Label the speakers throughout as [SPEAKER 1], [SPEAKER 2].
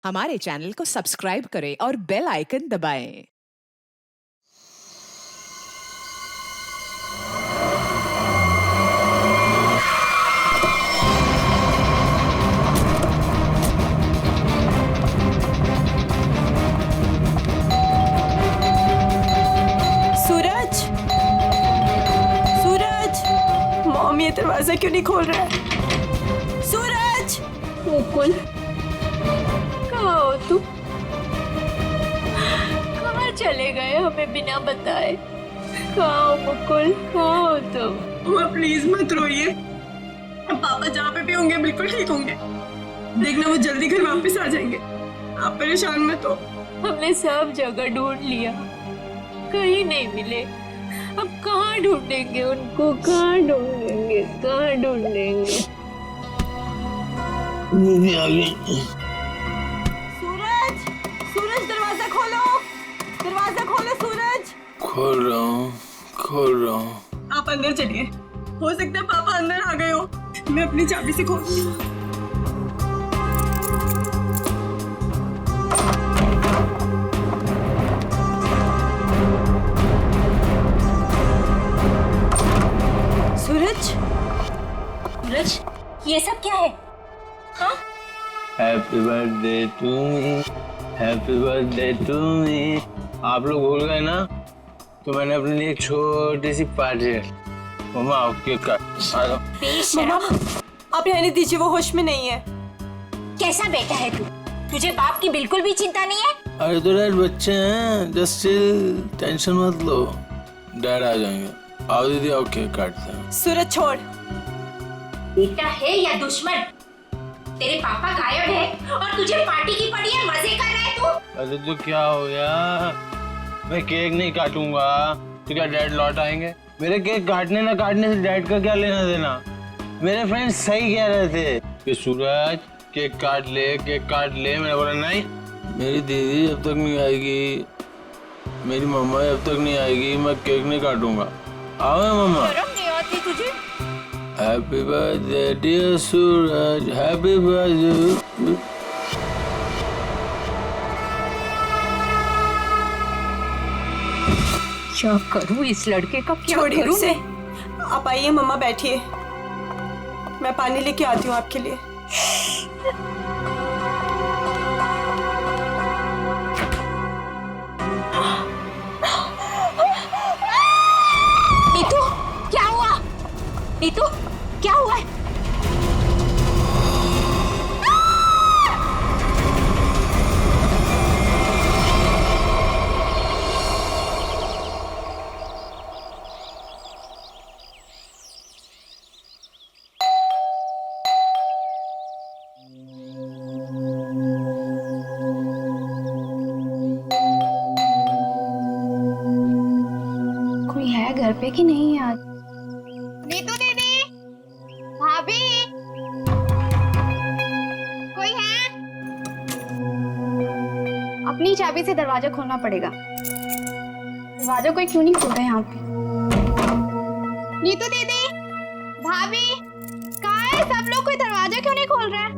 [SPEAKER 1] हमारे चैनल को सब्सक्राइब करें और बेल आइकन दबाएं।
[SPEAKER 2] सूरज, सूरज, मॉम ये दरवाजा क्यों नहीं खोल रहा है? सूरज,
[SPEAKER 3] मुकुल, कहाँ हो तुम? कहाँ चले गए हमें बिना बताए? कहाँ हो मुकुल, कहाँ हो तुम?
[SPEAKER 2] मम्मा प्लीज मत रोइए। अब पापा जहाँ पे भी होंगे बिल्कुल ठीक होंगे। देखना वो जल्दी घर वापस आ जाएंगे। आप परेशान मत हो।
[SPEAKER 3] हमने सब जगह ढूंढ लिया, कहीं नहीं मिले। अब कहाँ ढूंढेंगे उनको? कहाँ ढूंढेंगे? कहाँ ढूंढेंगे?
[SPEAKER 2] सूरज, सूरज दरवाजा खोलो, दरवाजा खोलो सूरज।
[SPEAKER 4] खोल रहा हूँ।
[SPEAKER 2] आप अंदर चलिए, हो सकता है पापा अंदर आ गए हो। मैं अपनी चाबी से खोलती हूँ। सूरज,
[SPEAKER 3] सूरज, ये सब क्या है? हाँ?
[SPEAKER 4] Happy birthday to me, happy birthday to me. आप लोग भूल गए ना, तो मैंने अपने लिए एक छोटी सी पार्टी रखी। मम्मा आओ केक काट। आ जाओ।
[SPEAKER 2] मम्मा आप रहने दीजिए, वो होश में नहीं है।
[SPEAKER 3] कैसा बेटा है तू? तुझे बाप की बिल्कुल भी चिंता नहीं है?
[SPEAKER 4] अरे तो डैड बच्चे हैं, जस्ट चिल, टेंशन मत लो, डैड आ जाएंगे। आओ दीदी आओ केक काटते हैं।
[SPEAKER 2] सूरज छोड़।
[SPEAKER 3] बेटा है या दुश्मन? तेरे पापा गायब है और तुझे पार्टी की पड़ी है, मजे कर रहा है तू?
[SPEAKER 4] अरे तो क्या हो गया, मैं केक नहीं काटूंगा तो क्या डैड लौट आएंगे? मेरे केक काटने ना काटने से डैड का क्या लेना देना? मेरे फ्रेंड्स सही कह रहे थे कि सूरज केक काट ले, केक काट ले। मैंने बोला नहीं, मेरी दीदी जब तक नहीं आएगी, मेरी मम्मा जब तक नहीं आएगी, मैं केक नहीं काटूंगा। आओ मम्मा।
[SPEAKER 3] शर्म नहीं आती तुझे?
[SPEAKER 4] हैप्पी बर्थडे डियर सूरज, हैप्पी बर्थडे।
[SPEAKER 3] क्या करूं इस लड़के का? क्या
[SPEAKER 2] छोड़िए
[SPEAKER 3] करूं
[SPEAKER 2] उसे।
[SPEAKER 3] मैं?
[SPEAKER 2] आप आइए मम्मा, बैठिए, मैं पानी लेके आती हूँ आपके लिए।
[SPEAKER 3] नीतू, क्या हुआ? नीतू, क्या हुआ है? कोई है घर पे कि नहीं आज?
[SPEAKER 5] नीतू दीदी, भाभी, कोई है? अपनी चाबी से दरवाजा खोलना पड़ेगा। दरवाजा कोई क्यों नहीं खोल रहा है यहाँ पे? नीतू दीदी, भाभी, कहाँ है सब लोग? कोई दरवाजा क्यों नहीं खोल रहा है?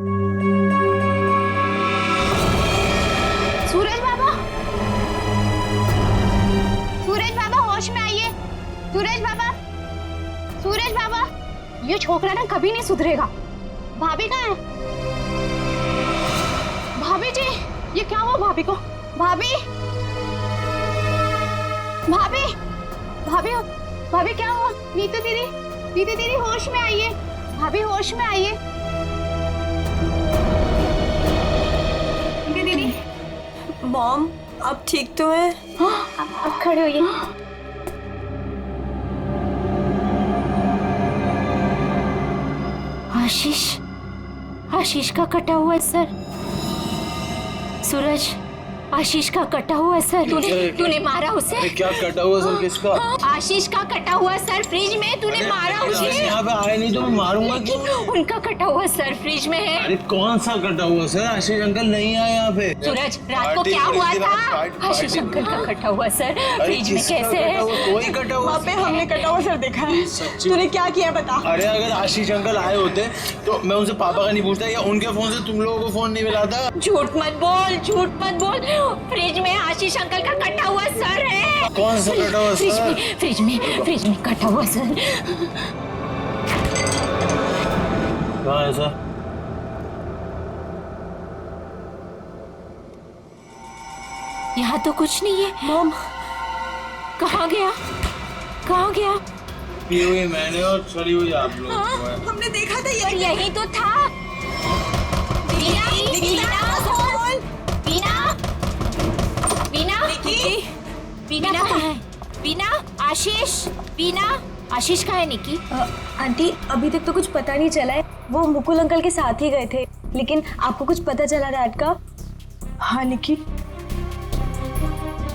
[SPEAKER 5] सूरज बाबा, सूरज बाबा होश में आइए। सूरज बाबा, सूरज बाबा, ये छोकरा ना कभी नहीं सुधरेगा। भाभी कहाँ है? भाभी जी, ये क्या हुआ भाभी को? भाभी, भाभी, भाभी, भाभी क्या हुआ? नीतू दीदी, नीतू दीदी होश में आइए। भाभी होश में आइए। नीतू दीदी,
[SPEAKER 2] मॉम आप ठीक तो हैं?
[SPEAKER 5] अब खड़े होइए। आशीष, आशीष का कटा हुआ है सर। सूरज,
[SPEAKER 3] आशीष का कटा हुआ सर। तूने मारा उसे।
[SPEAKER 4] अरे क्या कटा हुआ सर किसका?
[SPEAKER 3] आशीष का कटा हुआ सर फ्रिज में, तूने मारा उसे।
[SPEAKER 4] यहाँ पे आए नहीं तो मैं मारूंगा क्यों?
[SPEAKER 3] उनका कटा हुआ सर फ्रिज में है।
[SPEAKER 4] अरे कौन सा कटा हुआ सर? आशीष अंकल नहीं आए यहाँ पे।
[SPEAKER 3] सूरज रात को क्या हुआ था? आशीष अंकल का कटा हुआ सर फ्रिज में कैसे है?
[SPEAKER 4] कोई कटा हुआ?
[SPEAKER 2] वहाँ पे हमने कटा हुआ सर देखा है। तूने क्या किया बता।
[SPEAKER 4] अरे अगर आशीष अंकल आए होते तो मैं उनसे पापा का नहीं पूछता या उनके फोन से तुम लोगों को फोन नहीं मिलाता।
[SPEAKER 3] झूठ मत बोल, झूठ मत बोल। फ्रिज में आशीष अंकल का कटा हुआ सर है।
[SPEAKER 4] कौन सा कटा हुआ सर?
[SPEAKER 3] फ्रिज में कटा हुआ सर।
[SPEAKER 4] कहाँ है सर?
[SPEAKER 3] यहाँ तो कुछ नहीं है। मॉम कहाँ गया?
[SPEAKER 4] पी हुई मैंने और चली हुई आप लोग।
[SPEAKER 2] हमने देखा था
[SPEAKER 3] और यही तो था। बीना कहाँ है? बीना, आशीष कहाँ है निकी?
[SPEAKER 6] आंटी अभी तक तो कुछ पता नहीं चला है। वो मुकुल अंकल के साथ ही गए थे, लेकिन आपको कुछ पता चला डैड का?
[SPEAKER 2] हाँ निकी,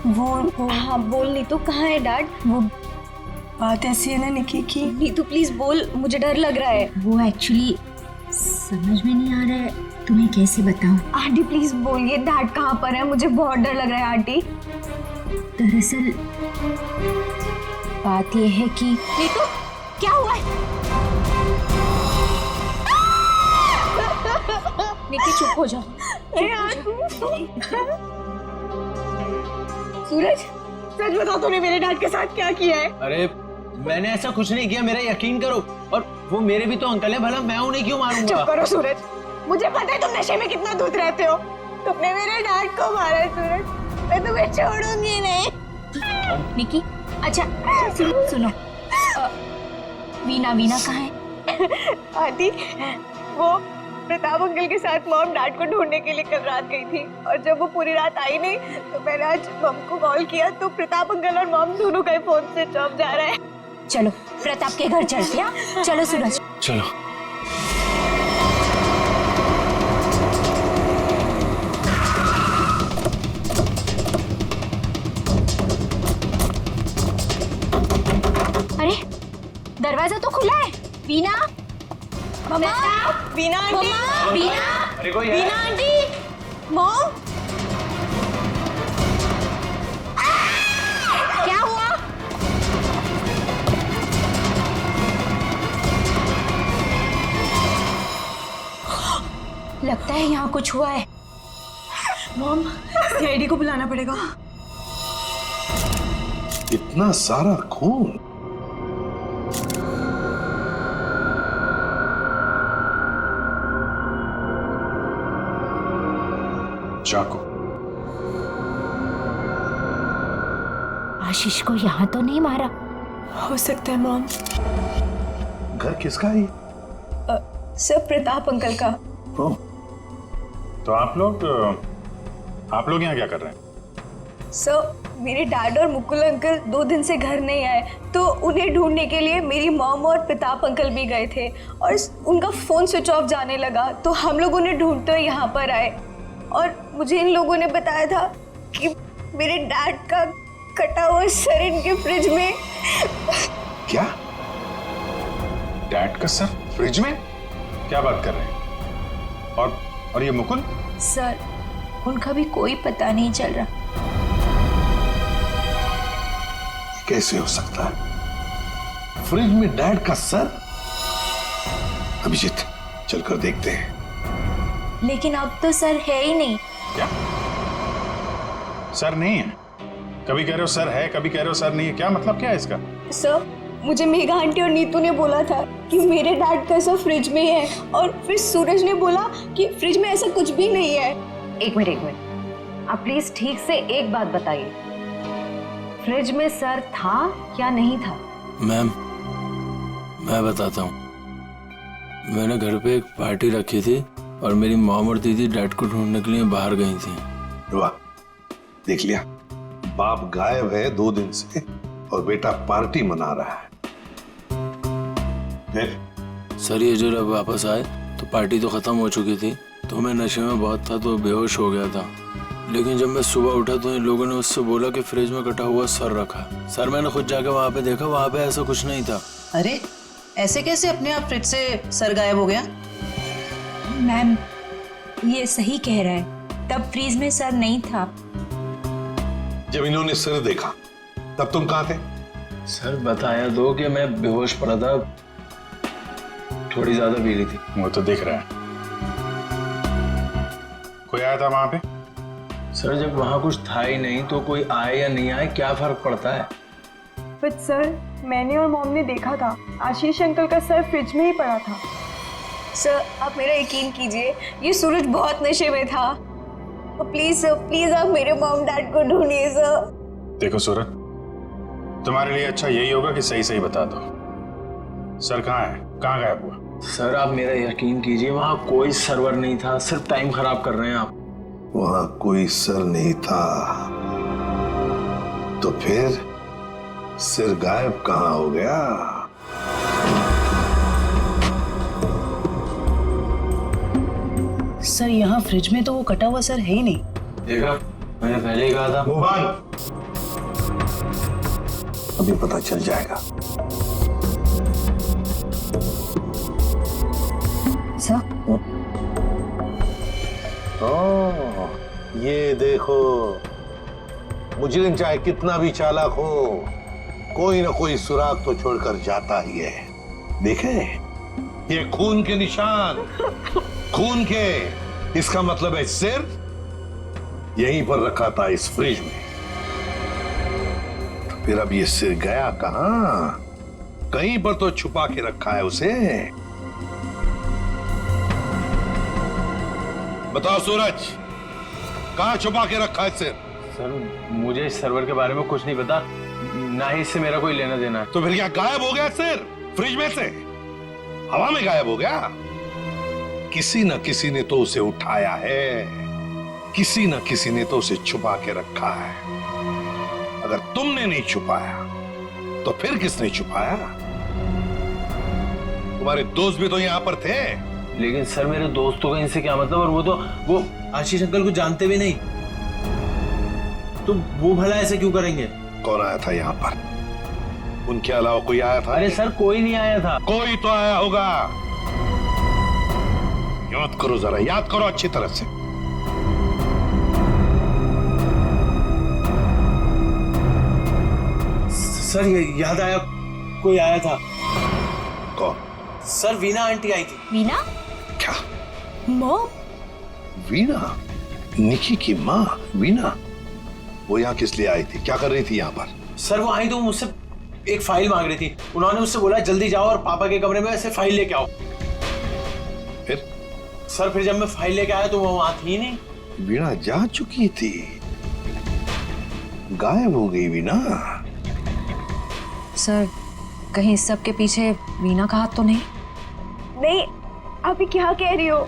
[SPEAKER 6] वो हाँ बोल नीतू, कहाँ है डैड?
[SPEAKER 2] वो बात ऐसी है ना निकी की।
[SPEAKER 6] नीतू प्लीज बोल, मुझे डर लग रहा है।
[SPEAKER 7] वो एक्चुअली समझ में नहीं आ रहा है, तुम्हें कैसे बताऊं।
[SPEAKER 6] आंटी प्लीज बोलिए डैड कहाँ पर है, मुझे बहुत डर लग रहा है आंटी।
[SPEAKER 7] दरअसल बात यह है कि
[SPEAKER 3] नीतू क्या हुआ है? निकी चुप हो जाओ।
[SPEAKER 2] सूरज सच बता, तूने मेरे डैड के साथ क्या किया है?
[SPEAKER 4] अरे मैंने ऐसा कुछ नहीं किया, मेरा यकीन करो। और वो मेरे भी तो अंकल है, भला मैं उन्हें क्यों मारूंगा?
[SPEAKER 2] चुप करो सूरज, मुझे पता है तुम नशे में कितना धुत रहते हो। तुमने मेरे डैड को मारा है सूरज, मैं तुम्हें छोड़ूंगी नहीं।
[SPEAKER 3] निकी अच्छा सुनो वीना कहाँ है?
[SPEAKER 2] आंटी वो प्रताप अंकल के साथ मॉम डैड को ढूंढने के लिए कल रात गई थी, और जब वो पूरी रात आई नहीं तो मैंने आज मॉम को कॉल किया तो प्रताप अंकल और मॉम दोनों का फोन स्विच ऑफ जा रहा है।
[SPEAKER 3] चलो प्रताप के घर चलते हैं। चलो सूरज
[SPEAKER 4] चलो।
[SPEAKER 3] अरे दरवाजा तो खुला है। बीना,
[SPEAKER 2] मम्मा, बीना आंटी,
[SPEAKER 4] अरे कोई
[SPEAKER 2] बीना आंटी, मॉम,
[SPEAKER 3] क्या हुआ? लगता है यहाँ कुछ हुआ है।
[SPEAKER 2] मॉम सीआईडी को बुलाना पड़ेगा।
[SPEAKER 8] इतना सारा खून। चाकू।
[SPEAKER 3] आशीष को यहाँ तो नहीं मारा।
[SPEAKER 2] हो सकता है मॉम।
[SPEAKER 8] घर किसका है?
[SPEAKER 6] सर प्रताप अंकल का।
[SPEAKER 8] ओह,
[SPEAKER 9] तो आप लोग यहाँ क्या कर रहे हैं?
[SPEAKER 6] सर मेरे डैड और मुकुल अंकल 2 दिन से घर नहीं आए, तो उन्हें ढूंढने के लिए मेरी मॉम और प्रताप अंकल भी गए थे, और उनका फोन स्विच ऑफ जाने लगा तो हम लोग उन्हें ढूंढते हुए यहाँ पर आए, और मुझे इन लोगों ने बताया था कि मेरे डैड का कटा हुआ सर इनके फ्रिज में।
[SPEAKER 9] क्या? डैड का सर फ्रिज में? क्या बात कर रहे हैं? और ये मुकुल?
[SPEAKER 6] सर उनका भी कोई पता नहीं चल रहा।
[SPEAKER 8] कैसे हो सकता है? फ्रिज में डैड का सर? अभिजीत चलकर देखते हैं।
[SPEAKER 6] लेकिन अब तो सर है ही नहीं।
[SPEAKER 9] क्या? सर नहीं है? कभी कह रहे हो सर है, कभी कह रहे हो सर नहीं है, क्या मतलब क्या है इसका?
[SPEAKER 6] सर मुझे मेघा आंटी और नीतू ने बोला था कि मेरे डैड का सर फ्रिज में है, और फिर सूरज ने बोला कि फ्रिज में ऐसा कुछ भी नहीं है।
[SPEAKER 7] एक मिनट, आप प्लीज ठीक से एक बात बताइए, फ्रिज में सर था या नहीं था?
[SPEAKER 4] मैम मैं बताता हूँ, मैंने घर पे एक पार्टी रखी थी और मेरी मॉम और दीदी डैड को ढूंढने के लिए बाहर गई थी।
[SPEAKER 8] वाह, देख लिया, बाप गायब है 2 दिन से और बेटा पार्टी मना रहा है। फिर
[SPEAKER 4] सर ये जो जब वापस आए तो पार्टी तो खत्म हो चुकी थी, तो मैं नशे में बहुत था तो बेहोश हो गया था। लेकिन जब मैं सुबह उठा तो इन लोगों ने उससे बोला कि फ्रिज में कटा हुआ सर रखा। सर मैंने खुद जाके वहाँ पे देखा, वहाँ पे ऐसा कुछ नहीं था।
[SPEAKER 10] अरे ऐसे कैसे अपने आप फ्रिज से सर गायब हो गया?
[SPEAKER 6] मैम ये सही कह रहा है, तब फ्रीज में सर नहीं था।
[SPEAKER 8] जब इन्होंने सिर देखा तब तुम कहाँ थे?
[SPEAKER 4] सर बताया दो कि मैं बेहोश पड़ा था, थोड़ी ज्यादा पी ली थी।
[SPEAKER 9] वो तो दिख रहा है। कोई आया था वहां पे?
[SPEAKER 4] सर जब वहाँ कुछ था ही नहीं तो कोई आए या नहीं आए क्या फर्क पड़ता है?
[SPEAKER 2] बट सर मैंने और मॉम ने देखा था, आशीष अंकल का सर फ्रिज में ही पड़ा था।
[SPEAKER 6] सर आप मेरा यकीन कीजिए, ये सूरज बहुत नशे में था। प्लीज सर, प्लीज आप मेरे मॉम डैड को ढूंढिए सर।
[SPEAKER 9] देखो सूरज, तुम्हारे लिए अच्छा यही होगा कि सही सही बता दो, सर कहाँ है, कहाँ गायब हुआ?
[SPEAKER 4] सर आप मेरा यकीन कीजिए, वहाँ कोई सर्वर नहीं था, सिर्फ टाइम खराब कर रहे हैं आप।
[SPEAKER 8] वहां कोई सर नहीं था तो फिर सिर गायब कहाँ हो गया?
[SPEAKER 10] सर यहाँ फ्रिज में तो वो कटा हुआ सर है ही नहीं।
[SPEAKER 4] देखा, मैंने पहले ही कहा था।
[SPEAKER 8] मोहन, अभी पता चल जाएगा।
[SPEAKER 10] सर
[SPEAKER 8] ओह, ये देखो, मुजरिम चाहे कितना भी चालाक हो, कोई ना कोई सुराग तो छोड़कर जाता ही है। देखे, ये खून के निशान, खून के। इसका मतलब है सिर यहीं पर रखा था इस फ्रिज में। तो फिर अब ये सिर गया कहां? कहीं पर तो छुपा के रखा है उसे। बताओ सूरज, कहां छुपा के रखा है सिर?
[SPEAKER 4] सर मुझे इस सर्वर के बारे में कुछ नहीं पता, ना ही इससे मेरा कोई लेना देना है।
[SPEAKER 8] तो फिर क्या गायब हो गया सिर फ्रिज में से? हवा में गायब हो गया? किसी न किसी ने तो उसे उठाया है, किसी न किसी ने तो उसे छुपा के रखा है। अगर तुमने नहीं छुपाया तो फिर किसने छुपाया? तुम्हारे दोस्त भी तो यहां पर थे।
[SPEAKER 4] लेकिन सर मेरे दोस्तों का इनसे क्या मतलब? और वो आशीष अंकल को जानते भी नहीं, तो वो भला ऐसे क्यों करेंगे?
[SPEAKER 8] कौन आया था यहाँ पर? उनके अलावा कोई आया था?
[SPEAKER 4] अरे सर कोई नहीं आया था।
[SPEAKER 8] कोई तो आया होगा। याद करो जरा, याद करो अच्छी तरह से।
[SPEAKER 4] सर ये याद आया, कोई आया था।
[SPEAKER 8] कौन?
[SPEAKER 4] सर वीना आंटी आई थी।
[SPEAKER 5] वीना?
[SPEAKER 8] क्या?
[SPEAKER 6] मॉम?
[SPEAKER 8] वीना? निकी की माँ वीना? वो यहाँ किस लिए आई थी? क्या कर रही थी यहाँ पर?
[SPEAKER 4] सर वो आई तो मुझसे एक फाइल मांग रही थी। उन्होंने मुझसे बोला जल्दी जाओ और पापा के कमरे में ऐसे फाइल लेके आओ।
[SPEAKER 8] फिर?
[SPEAKER 4] सर फिर जब मैं फाइल लेके आया तो वो वहां थी ही नहीं।
[SPEAKER 8] वीणा जा चुकी थी, गायब हो गई वीणा।
[SPEAKER 7] सर कहीं इस सब के पीछे वीना का हाथ तो नहीं?
[SPEAKER 2] नहीं, आप ये क्या कह रही हो?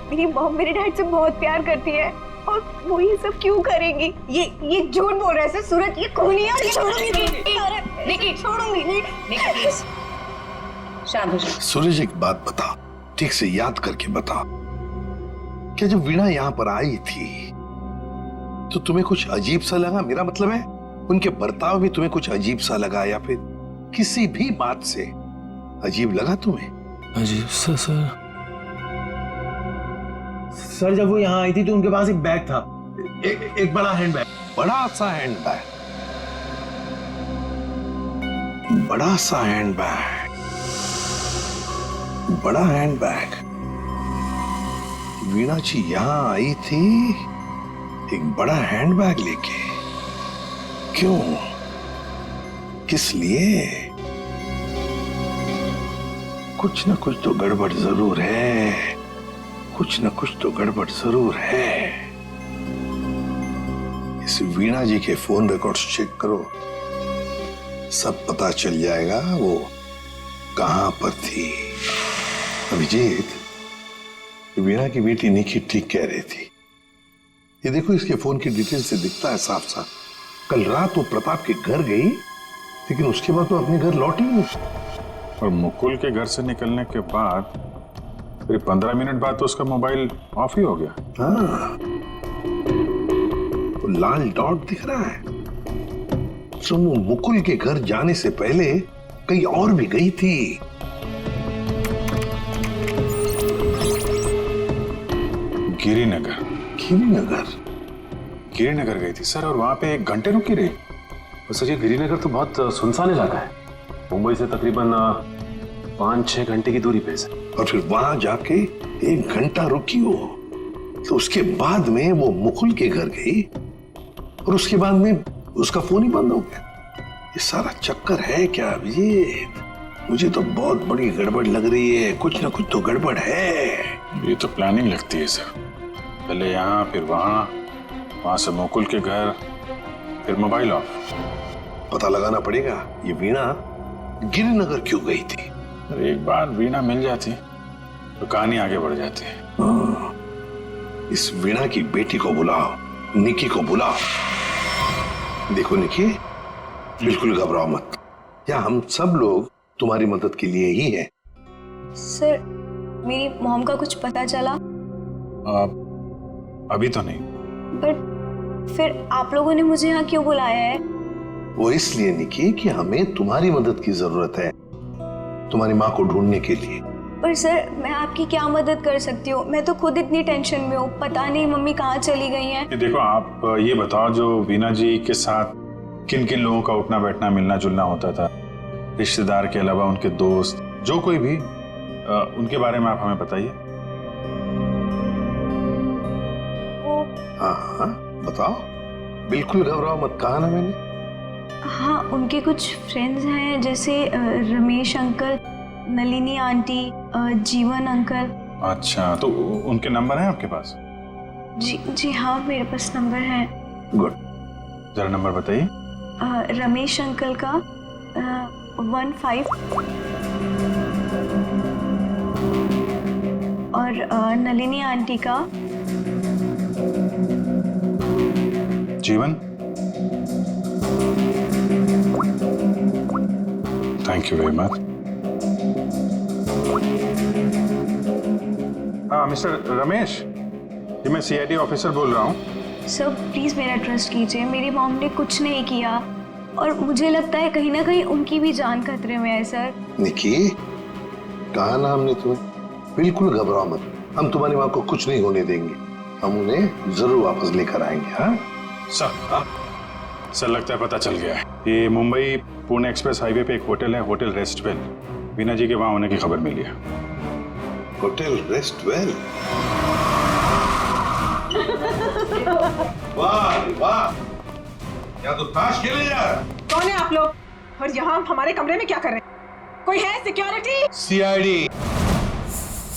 [SPEAKER 2] मेरी मॉम मेरे डैड से बहुत प्यार करती है और वो ये सब क्यों करेंगी? ये झूठ बोल रहा है सर। सूरज ये खूनी है।
[SPEAKER 5] निकी छोड़ूंगी निकी प्लीज शांत हो जाओ।
[SPEAKER 8] सूरज एक बात बताओ, ठीक से याद करके बताओ, क्या जब वीणा यहाँ पर आई थी तो तुम्हें कुछ अजीब सा लगा? मेरा मतलब है उनके बर्ताव भी तुम्हें कुछ अजीब सा लगा, या फिर किसी भी बात से अजीब लगा तुम्हें?
[SPEAKER 4] अजीब सा? सर जब वो यहाँ आई थी तो उनके पास एक बैग था, एक बड़ा हैंड बैग।
[SPEAKER 8] बड़ा सा हैंड बैग? बड़ा सा हैंड बैग? बड़ा हैंड बैग? वीणा जी यहाँ आई थी एक बड़ा हैंड बैग लेके? क्यों? किस लिए? कुछ ना कुछ तो गड़बड़ जरूर है, कुछ ना कुछ तो गड़बड़ जरूर है। इस वीणा जी के फोन रिकॉर्ड्स चेक करो, सब पता चल जाएगा वो कहां पर थी। अभिजीत, वीणा की बेटी निकी ठीक कह रही थी। ये देखो, इसके फोन की डिटेल से दिखता है साफ साफ, कल रात वो प्रताप के घर गई लेकिन उसके बाद तो अपने घर लौटी नहीं।
[SPEAKER 9] और मुकुल के घर से निकलने के बाद फिर 15 मिनट बाद तो उसका मोबाइल ऑफ ही हो गया।
[SPEAKER 8] हाँ, लाल डॉट दिख रहा है। तो वो मुकुल के घर जाने से पहले कहीं और भी गई थी।
[SPEAKER 9] गिरिनगर।
[SPEAKER 8] गिरिनगर?
[SPEAKER 9] गिरिनगर गई थी सर, और वहां पे 1 घंटे रुकी रही।
[SPEAKER 11] सर ये गिरिनगर तो बहुत सुनसान इलाका है, मुंबई से तकरीबन 5-6 घंटे की दूरी पे है।
[SPEAKER 8] और फिर वहां जाके 1 घंटा रुकी हो, तो उसके बाद में वो मुकुल के घर गई और उसके बाद में उसका फोन ही बंद हो गया। ये सारा चक्कर है क्या अभिजीत? मुझे तो बहुत बड़ी गड़बड़ लग रही है, कुछ ना कुछ तो गड़बड़ है।
[SPEAKER 9] ये तो प्लानिंग लगती है सर, पहले यहाँ फिर वहां से मुकुल के घर, फिर मोबाइल ऑफ।
[SPEAKER 8] पता लगाना पड़ेगा ये वीणा गिरिनगर क्यों गई थी।
[SPEAKER 9] अरे एक बार वीणा मिल जाती तो कहानी आगे बढ़ जाती है।
[SPEAKER 8] हाँ, इस वीणा की बेटी को बुलाओ, निकी को बुलाओ। देखो निकी, बिल्कुल घबराओ मत, यहाँ हम सब लोग तुम्हारी मदद के लिए ही हैं।
[SPEAKER 6] सर मेरी मॉम का कुछ पता चला?
[SPEAKER 9] अभी तो नहीं।
[SPEAKER 6] बट फिर आप लोगों ने मुझे यहाँ क्यों बुलाया है?
[SPEAKER 8] वो इसलिए निकी कि हमें तुम्हारी मदद की जरूरत है, तुम्हारी माँ को ढूंढने के लिए।
[SPEAKER 6] पर सर मैं आपकी क्या मदद कर सकती हूँ? मैं तो खुद इतनी टेंशन में हूँ, पता नहीं मम्मी कहाँ चली गई हैं।
[SPEAKER 9] देखो आप ये बताओ, जो वीणा जी के साथ किन किन लोगों का उठना बैठना मिलना जुलना होता था, रिश्तेदार के अलावा उनके दोस्त, जो कोई भी, उनके बारे में आप हमें बताइए।
[SPEAKER 8] हाँ हाँ बताओ, बिल्कुल घबराओ मत, कहा ना मैंने।
[SPEAKER 6] हाँ उनके कुछ फ्रेंड्स हैं, जैसे रमेश अंकल, नलिनी आंटी, जीवन अंकल।
[SPEAKER 9] अच्छा, तो उनके नंबर हैं आपके पास?
[SPEAKER 6] जी हाँ मेरे पास नंबर है।
[SPEAKER 8] गुड,
[SPEAKER 9] जरा नंबर बताइए।
[SPEAKER 6] रमेश अंकल का 15 और नलिनी आंटी का।
[SPEAKER 9] जीवन, थैंक यू वेरी मच। हाँ मिस्टर रमेश, जी मैं सीआईडी ऑफिसर बोल रहा हूँ।
[SPEAKER 6] सर प्लीज मेरा ट्रस्ट कीजिए, मेरी मॉम ने कुछ नहीं किया और मुझे लगता है कहीं ना कहीं उनकी भी जान खतरे में है। सर
[SPEAKER 8] निकी, कहा ना हमने तुम्हें, बिल्कुल घबराओ मत, हम तुम्हारी माँ को कुछ नहीं होने देंगे, हम उन्हें जरूर वापस लेकर आएंगे। हाँ
[SPEAKER 9] सर लगता है पता चल गया है। ये मुंबई पुणे एक्सप्रेस हाईवे पे एक होटल है, होटल रेस्टवेल। वीणा जी के वहां होने की खबर मिली है।
[SPEAKER 8] होटल रेस्टवेल? वाह वाह, यहाँ तो ताश खेले जा रहा।
[SPEAKER 1] कौन है आप लोग और यहाँ हमारे कमरे में क्या कर रहे हैं? कोई है सिक्योरिटी?
[SPEAKER 8] सीआईडी।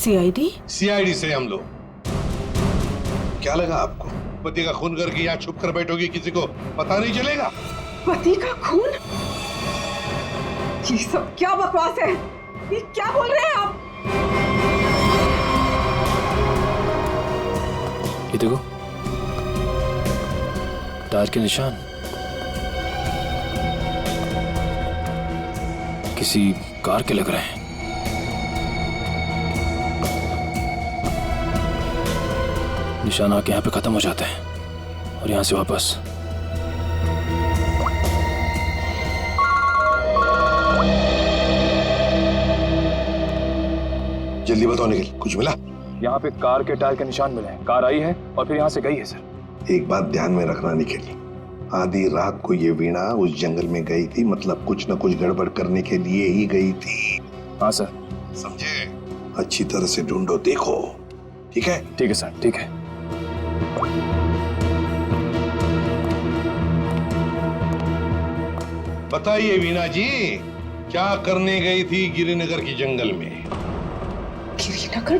[SPEAKER 1] सीआईडी?
[SPEAKER 8] सीआईडी से हम लोग। क्या लगा आपको, पति का खून करके यहाँ छुप कर बैठोगी, किसी को पता नहीं चलेगा?
[SPEAKER 1] पति का खून? ये सब क्या बकवास है? ये क्या बोल रहे हैं आप?
[SPEAKER 11] ये देखो, टायर के निशान किसी कार के लग रहे हैं। निशान आके यहाँ पे खत्म हो जाते हैं और यहाँ से वापस।
[SPEAKER 8] जल्दी बताओ निखिल, कुछ मिला?
[SPEAKER 11] यहाँ पे कार के टायर के निशान मिले हैं, कार आई है और फिर यहाँ से गई है सर।
[SPEAKER 8] एक बात ध्यान में रखना निखिल, आधी रात को ये वीणा उस जंगल में गई थी, मतलब कुछ न कुछ गड़बड़ करने के लिए ही गई थी।
[SPEAKER 11] हाँ सर।
[SPEAKER 8] समझे? अच्छी तरह से ढूंढो, देखो। ठीक है?
[SPEAKER 11] ठीक है सर, ठीक है।
[SPEAKER 8] बताइए वीणा जी, क्या करने गई थी गिरिनगर की जंगल में?
[SPEAKER 1] गिरिनगर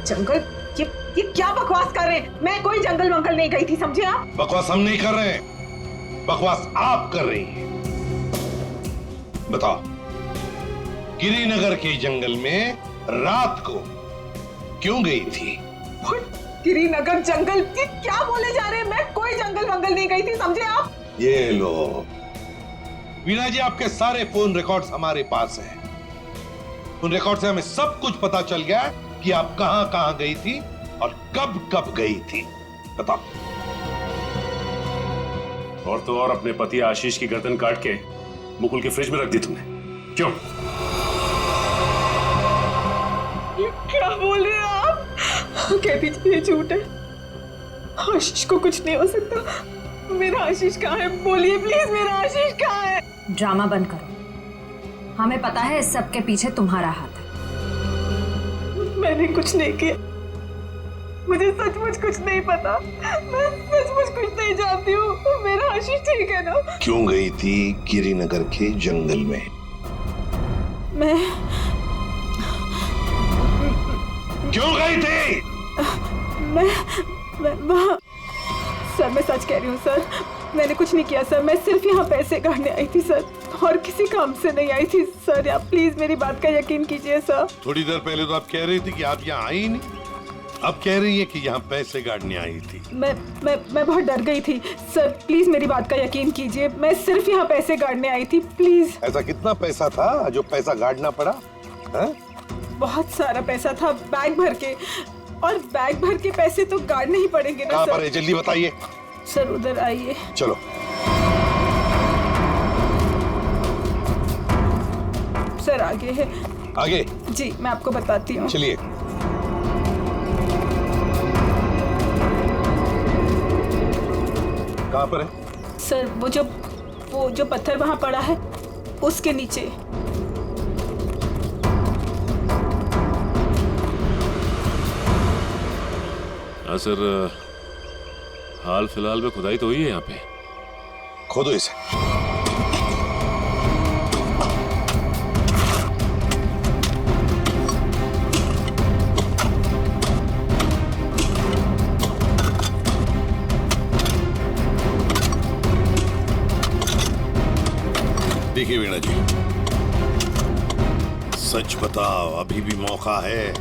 [SPEAKER 1] जंगल? ये क्या बकवास कर रहे हैं? मैं कोई जंगल वंगल नहीं गई थी, समझे आप?
[SPEAKER 8] बकवास हम नहीं कर रहे हैं, बकवास आप कर रही हैं। बताओ, गिरिनगर के जंगल में रात को क्यों गई थी?
[SPEAKER 1] गिरिनगर जंगल? ये क्या बोले जा रहे हैं? मैं कोई जंगल वंगल नहीं गई थी, समझे आप?
[SPEAKER 8] ये लो वीणा जी, आपके सारे फोन रिकॉर्ड्स हमारे पास हैं। उन रिकॉर्ड से हमें सब कुछ पता चल गया कि आप कहां कहां गई थी और कब कब गई थी। बताओ।
[SPEAKER 11] और तो और अपने पति आशीष की गर्दन काट के मुकुल के फ्रिज में रख दी तुमने, क्यों?
[SPEAKER 1] ये क्या बोल रहे हैं आप? कह दीजिए ये झूठ है। आशीष को कुछ नहीं हो सकता। मेरा आशीष कहाँ है? बोलिए प्लीज, मेरा आशीष कहाँ है?
[SPEAKER 7] ड्रामा बंद करो। हमें पता है इस सब के पीछे तुम्हारा हाथ है।
[SPEAKER 1] मैंने कुछ नहीं किया। मुझे सचमुच कुछ नहीं पता। मैं सचमुच कुछ नहीं जानती हूँ। मेरा आशीष ठीक है ना?
[SPEAKER 8] क्यों गई थी गिरिनगर के जंगल में?
[SPEAKER 1] मैं
[SPEAKER 8] क्यों गई थी?
[SPEAKER 1] मैं वहाँ सर, मैं सच कह रही हूँ सर। मैंने कुछ नहीं किया सर। मैं सिर्फ यहाँ पैसे काटने आई थी सर, और किसी काम से नहीं आई थी सर। आप प्लीज मेरी बात का यकीन कीजिए सर।
[SPEAKER 8] थोड़ी देर पहले तो आप कह रही थी कि आप यहाँ आई ही नहीं, अब कह रही है कि यहाँ पैसे काटने आई थी।
[SPEAKER 1] मैं बहुत डर गई थी सर। प्लीज मेरी बात का यकीन कीजिए। मैं सिर्फ यहाँ पैसे काटने आई थी, प्लीज।
[SPEAKER 8] ऐसा कितना पैसा था जो पैसा काटना पड़ा? है?
[SPEAKER 1] बहुत सारा पैसा था, बैग भर के। और बैग भर के पैसे तो गाड़ने ही पड़ेंगे ना
[SPEAKER 8] कहाँ
[SPEAKER 1] सर।
[SPEAKER 8] पर है? जल्दी बताइए।
[SPEAKER 1] सर उधर आइए।
[SPEAKER 8] चलो।
[SPEAKER 1] सर आगे है।
[SPEAKER 8] आगे?
[SPEAKER 1] जी मैं आपको बताती हूँ।
[SPEAKER 8] चलिए। कहाँ पर है?
[SPEAKER 1] सर वो जो पत्थर वहाँ पड़ा है उसके नीचे।
[SPEAKER 11] हाँ सर, हाल फिलहाल में खुदाई तो हुई है यहाँ पे।
[SPEAKER 8] खोदो इसे। देखिए वीणा जी, सच बताओ, अभी भी मौका है।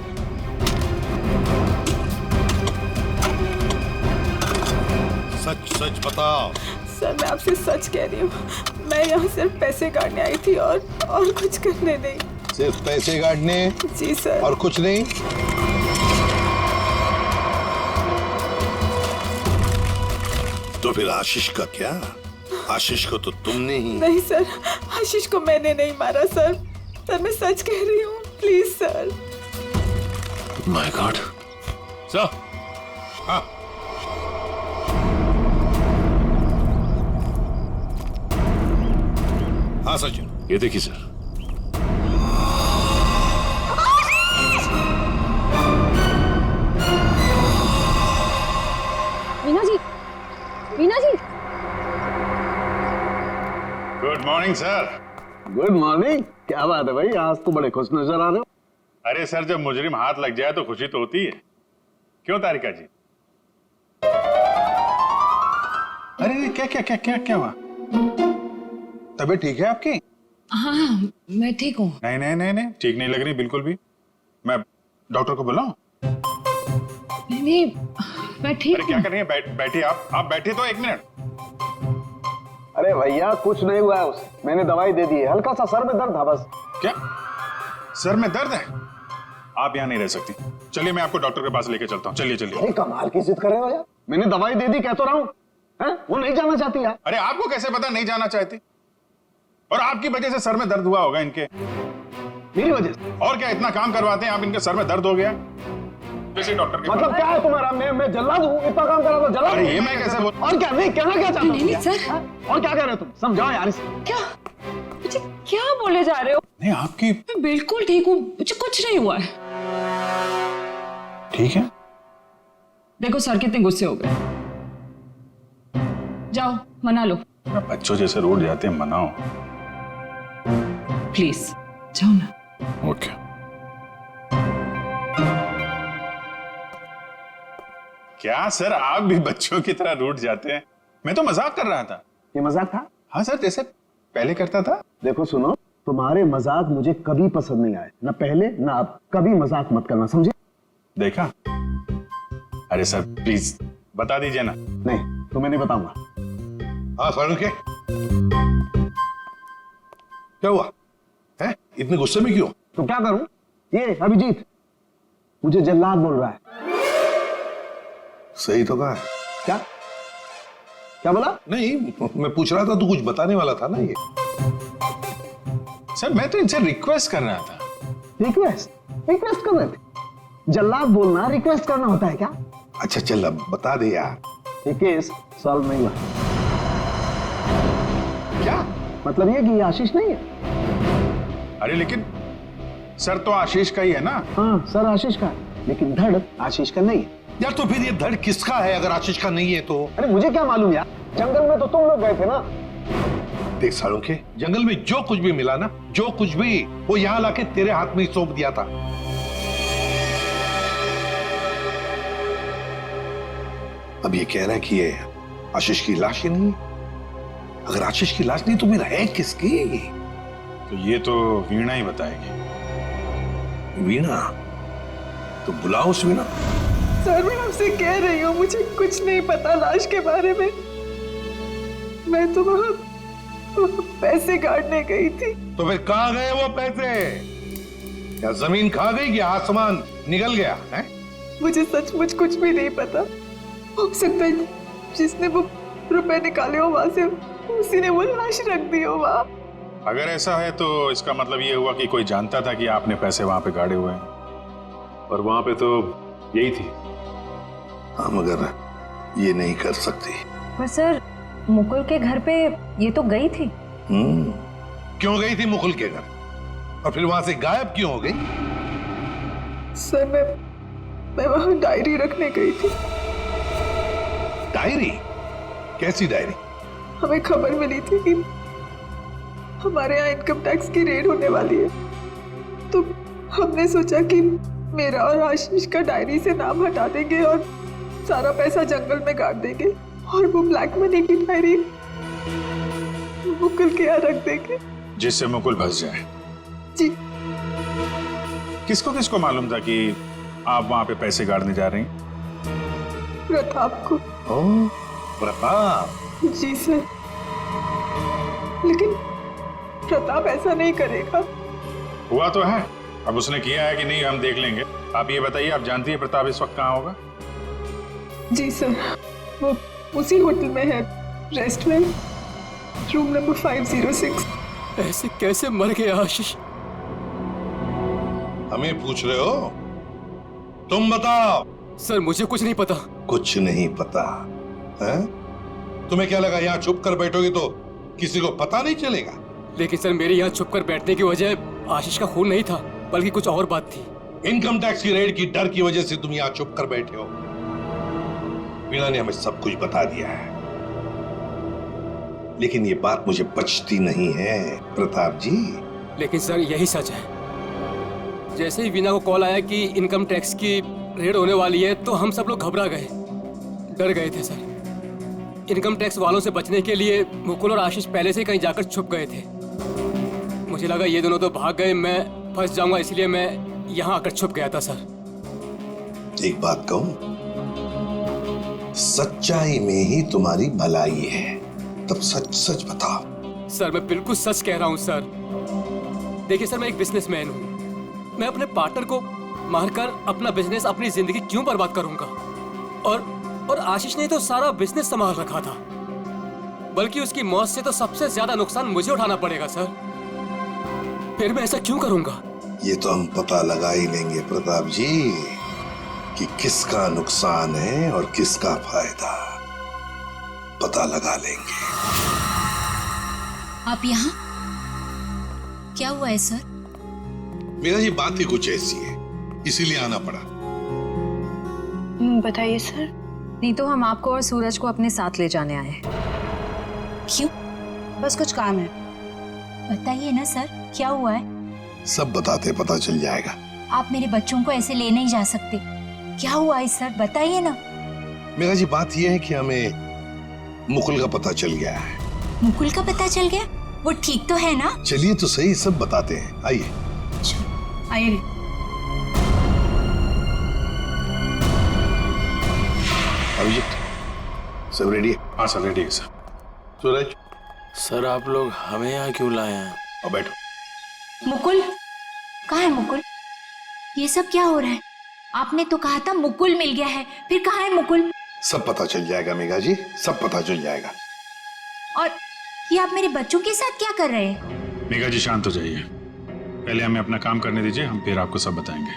[SPEAKER 8] सच सच बताओ।
[SPEAKER 1] सर मैं आपसे सच कह रही हूँ। मैं यहाँ सिर्फ पैसे काटने आई थी और कुछ करने नहीं।
[SPEAKER 8] सिर्फ पैसे काटने?
[SPEAKER 1] जी सर।
[SPEAKER 8] और कुछ नहीं? तो फिर आशीष का क्या? आशीष को तो तुमने ही।
[SPEAKER 1] नहीं सर, आशीष को मैंने नहीं मारा सर। सर मैं सच कह रही हूँ, please sir.
[SPEAKER 11] My god. Sir.
[SPEAKER 8] हाँ। हाँ सचिन,
[SPEAKER 11] ये देखिए sir.
[SPEAKER 5] Veena ji, Veena ji.
[SPEAKER 9] Good morning sir.
[SPEAKER 12] Good morning. क्या बात है भाई, आज तो बड़े खुश नजर आ रहे हो।
[SPEAKER 9] अरे सर, जब मुजरिम हाथ लग जाए तो खुशी तो होती है, क्यों तारिका जी? अरे क्या क्या क्या क्या क्या हुआ? तबीयत ठीक है आपकी?
[SPEAKER 3] हाँ मैं ठीक हूँ।
[SPEAKER 9] नहीं नहीं नहीं नहीं, ठीक नहीं लग रही बिल्कुल भी। मैं डॉक्टर को बुलाऊं?
[SPEAKER 3] नहीं मैं ठीक
[SPEAKER 9] अरे क्या कर रही है? बैठिए आप बैठिए तो 1 मिनट।
[SPEAKER 12] अरे भैया कुछ नहीं हुआ है उसे, मैंने दवाई दे दी है, हल्का सा सर में दर्द था बस।
[SPEAKER 9] क्या सर में दर्द है? आप यहाँ नहीं रह सकती, चलिए मैं आपको डॉक्टर के पास लेके चलता हूँ। चलिए चलिए।
[SPEAKER 12] अरे कमाल की जिद कर रहे हो यार, मैंने दवाई दे दी, कह तो रहा हूँ। वो नहीं जाना चाहती यार।
[SPEAKER 9] अरे आपको कैसे पता नहीं जाना चाहती? और आपकी वजह से सर में दर्द हुआ होगा इनके।
[SPEAKER 12] मेरी वजह से?
[SPEAKER 9] और क्या, इतना काम करवाते हैं आप, इनके सर में दर्द हो गया। डॉक्टर के
[SPEAKER 12] मतलब क्या है तुम्हारा? मैं जल्लाद हूँ? इतना काम करा तो जल्लाद?
[SPEAKER 9] अरे ये मैं कैसे बोल?
[SPEAKER 12] और क्या? नहीं कहना क्या चाहते हो?
[SPEAKER 3] नहीं सर।
[SPEAKER 12] और क्या कह रहे हो तुम? समझाओ यार इसे।
[SPEAKER 3] क्या मुझे क्या बोले जा रहे हो?
[SPEAKER 9] नहीं आपकी।
[SPEAKER 3] मैं बिल्कुल ठीक हूँ, मुझे कुछ नहीं हुआ है।
[SPEAKER 9] ठीक है।
[SPEAKER 3] देखो सर कितने गुस्से हो गए। जाओ मना लो।
[SPEAKER 9] बच्चों जैसे रोड जाते हैं, मनाओ
[SPEAKER 3] प्लीज, जाओ ना।
[SPEAKER 9] ओके। क्या सर, आप भी बच्चों की तरह रूठ जाते हैं? मैं तो मजाक कर रहा था।
[SPEAKER 12] ये मजाक था?
[SPEAKER 9] हाँ सर, जैसे पहले करता था।
[SPEAKER 12] देखो सुनो, तुम्हारे मजाक मुझे कभी पसंद नहीं आए, ना पहले ना अब। कभी मजाक मत करना, समझे?
[SPEAKER 9] देखा? अरे सर प्लीज बता दीजिए ना।
[SPEAKER 12] नहीं, तुम्हें नहीं बताऊंगा।
[SPEAKER 8] हाँ फारूक, क्या हुआ है? इतने गुस्से में क्यों?
[SPEAKER 12] तो क्या करूं? ये अभिजीत मुझे जल्लाद बोल रहा है।
[SPEAKER 8] सही तो कहा है।
[SPEAKER 12] क्या? क्या बोला?
[SPEAKER 8] नहीं, मैं पूछ रहा था, तू कुछ बताने वाला था ना ये।
[SPEAKER 9] सर मैं तो इनसे रिक्वेस्ट कर रहा था।
[SPEAKER 12] रिक्वेस्ट कर रहे थे? जल्लाद बोलना रिक्वेस्ट करना होता है क्या?
[SPEAKER 8] अच्छा चल अब बता दे यार।
[SPEAKER 12] ये केस सॉल्व नहीं हुआ।
[SPEAKER 8] क्या
[SPEAKER 12] मतलब ये कि ये आशीष नहीं है।
[SPEAKER 9] अरे लेकिन सर तो आशीष का ही है ना।
[SPEAKER 12] हाँ सर आशीष का, लेकिन धड़ आशीष का नहीं है।
[SPEAKER 8] यार तो फिर ये धड़ किसका है अगर आशीष का नहीं है तो?
[SPEAKER 12] अरे मुझे क्या मालूम यार, जंगल में तो तुम लोग गए थे ना।
[SPEAKER 8] देख सालों के जंगल में जो कुछ भी मिला ना, जो कुछ भी, वो यहाँ लाके तेरे हाथ में ही सौंप दिया था। अब ये कह रहा है कि ये आशीष की लाश ही नहीं है। अगर आशीष की लाश नहीं तो फिर है किसकी?
[SPEAKER 9] तो ये तो वीणा ही बताएगी।
[SPEAKER 8] वीणा? तो बुलाओ उस वीणा।
[SPEAKER 1] सर मैं आपसे कह रही हूँ, मुझे कुछ नहीं पता लाश के बारे में। मैं तो वहाँ पैसे काटने गई थी।
[SPEAKER 8] तो फिर कहाँ गए वो पैसे? क्या जमीन खा गई कि आसमान निकल गया है?
[SPEAKER 1] मुझे सचमुच कुछ भी नहीं पता। हो सकता है जिसने वो रुपए निकाले हो वहां से उसी ने वो लाश रख दी हो वहां।
[SPEAKER 9] अगर ऐसा है तो इसका मतलब ये हुआ कि कोई जानता था कि आपने पैसे वहां पे गाड़े हुए हैं,
[SPEAKER 11] और वहां पे तो यही थी।
[SPEAKER 8] हाँ मगर ये नहीं कर सकती।
[SPEAKER 7] पर सर मुकुल के घर पे ये तो गई थी।
[SPEAKER 8] क्यों गई थी मुकुल के घर? और फिर वहां से गायब क्यों हो गई?
[SPEAKER 1] सर मैं वहां डायरी रखने गई थी।
[SPEAKER 8] डायरी? कैसी डायरी?
[SPEAKER 1] हमें खबर मिली थी कि हमारे यहाँ इनकम टैक्स की रेड होने वाली है, तो हमने सोचा कि मेरा और आशीष का डायरी से नाम हटा देंगे और सारा पैसा जंगल में गाड़ देंगे और वो ब्लैक मनी की डायरी मुकुल के यहाँ रख देंगे,
[SPEAKER 9] जिससे मुकुल बच जाए।
[SPEAKER 1] जी।
[SPEAKER 9] किसको किसको मालूम था कि आप वहां पे पैसे गाड़ने जा रही हैं?
[SPEAKER 1] प्रताप को।
[SPEAKER 8] प्रताप?
[SPEAKER 1] जी सर, लेकिन प्रताप ऐसा नहीं करेगा।
[SPEAKER 9] हुआ तो है, अब उसने किया है कि नहीं हम देख लेंगे। आप ये बताइए, आप जानती है प्रताप इस वक्त कहाँ होगा?
[SPEAKER 1] जी सर, वो उसी होटल में है, रेस्टोरेंट, रूम नंबर 506।
[SPEAKER 11] ऐसे कैसे मर गया आशीष?
[SPEAKER 8] हमें पूछ रहे हो? तुम बताओ।
[SPEAKER 11] सर मुझे कुछ नहीं पता।
[SPEAKER 8] कुछ नहीं पता है? तुम्हें क्या लगा यहाँ छुप कर बैठोगे तो किसी को पता नहीं चलेगा?
[SPEAKER 11] लेकिन सर मेरे यहाँ छुप कर बैठने की वजह आशीष का खून नहीं था, बल्कि कुछ और बात थी।
[SPEAKER 8] इनकम टैक्स की रेड की डर की वजह से तुम यहाँ छुप कर बैठे हो। वीणा ने हमें सब कुछ बता दिया है, लेकिन ये बात मुझे बचती नहीं है प्रताप जी।
[SPEAKER 11] लेकिन सर यही सच है। जैसे ही वीणा को कॉल आया कि इनकम टैक्स की रेड होने वाली है तो हम सब लोग घबरा गए, डर गए थे सर। इनकम टैक्स वालों से बचने के लिए मुकुल और आशीष पहले से कहीं जाकर छुप गए थे। मुझे लगा ये दोनों तो भाग गए, मैं फंस जाऊंगा, इसलिए मैं यहाँ आकर छुप गया था सर।
[SPEAKER 8] एक बात कहूं, सच्चाई में ही तुम्हारी भलाई है, तब सच सच बताओ।
[SPEAKER 11] सर मैं बिल्कुल सच कह रहा हूँ सर। देखिए सर, मैं एक बिजनेसमैन हूँ। मैं अपने पार्टनर को मारकर अपना बिजनेस, अपनी जिंदगी क्यों बर्बाद करूंगा? और आशीष ने तो सारा बिजनेस संभाल रखा था, बल्कि उसकी मौत से तो सबसे ज्यादा नुकसान मुझे उठाना पड़ेगा सर। फिर मैं ऐसा क्यों करूंगा?
[SPEAKER 8] ये तो हम पता लगा ही लेंगे प्रताप जी कि किसका नुकसान है और किसका फायदा, पता लगा लेंगे।
[SPEAKER 5] आप यहाँ? क्या हुआ है सर?
[SPEAKER 8] मेरा ये बात ही कुछ ऐसी है, इसीलिए आना पड़ा।
[SPEAKER 6] बताइए सर।
[SPEAKER 7] नहीं तो हम आपको और सूरज को अपने साथ ले जाने आए हैं।
[SPEAKER 5] क्यों?
[SPEAKER 10] बस कुछ काम है।
[SPEAKER 5] बताइए ना सर, क्या हुआ है?
[SPEAKER 8] सब बताते पता चल जाएगा।
[SPEAKER 5] आप मेरे बच्चों को ऐसे ले नहीं जा सकते। क्या हुआ है सर, बताइए ना।
[SPEAKER 8] मेरा जी बात यह है कि हमें मुकुल का पता चल गया है।
[SPEAKER 5] मुकुल का पता चल गया? वो ठीक तो है ना?
[SPEAKER 8] चलिए तो सही, सब बताते हैं, आइए।
[SPEAKER 10] आइए।
[SPEAKER 8] अभिजीत, सब रेडी है?
[SPEAKER 9] हाँ सर, रेडी है सर।
[SPEAKER 8] सूरज।
[SPEAKER 4] सर आप लोग हमें यहाँ क्यों लाए हैं?
[SPEAKER 8] अब बैठो।
[SPEAKER 5] मुकुल कहाँ है? मुकुल, ये सब क्या हो रहा है? आपने तो कहा था मुकुल मिल गया है, फिर कहाँ है मुकुल?
[SPEAKER 8] सब पता चल जाएगा मेघा जी, सब पता चल जाएगा।
[SPEAKER 5] और ये आप मेरे बच्चों के साथ क्या कर रहे हैं?
[SPEAKER 9] मेघा जी शांत हो जाइए, पहले हमें अपना काम करने दीजिए, हम फिर आपको सब बताएंगे।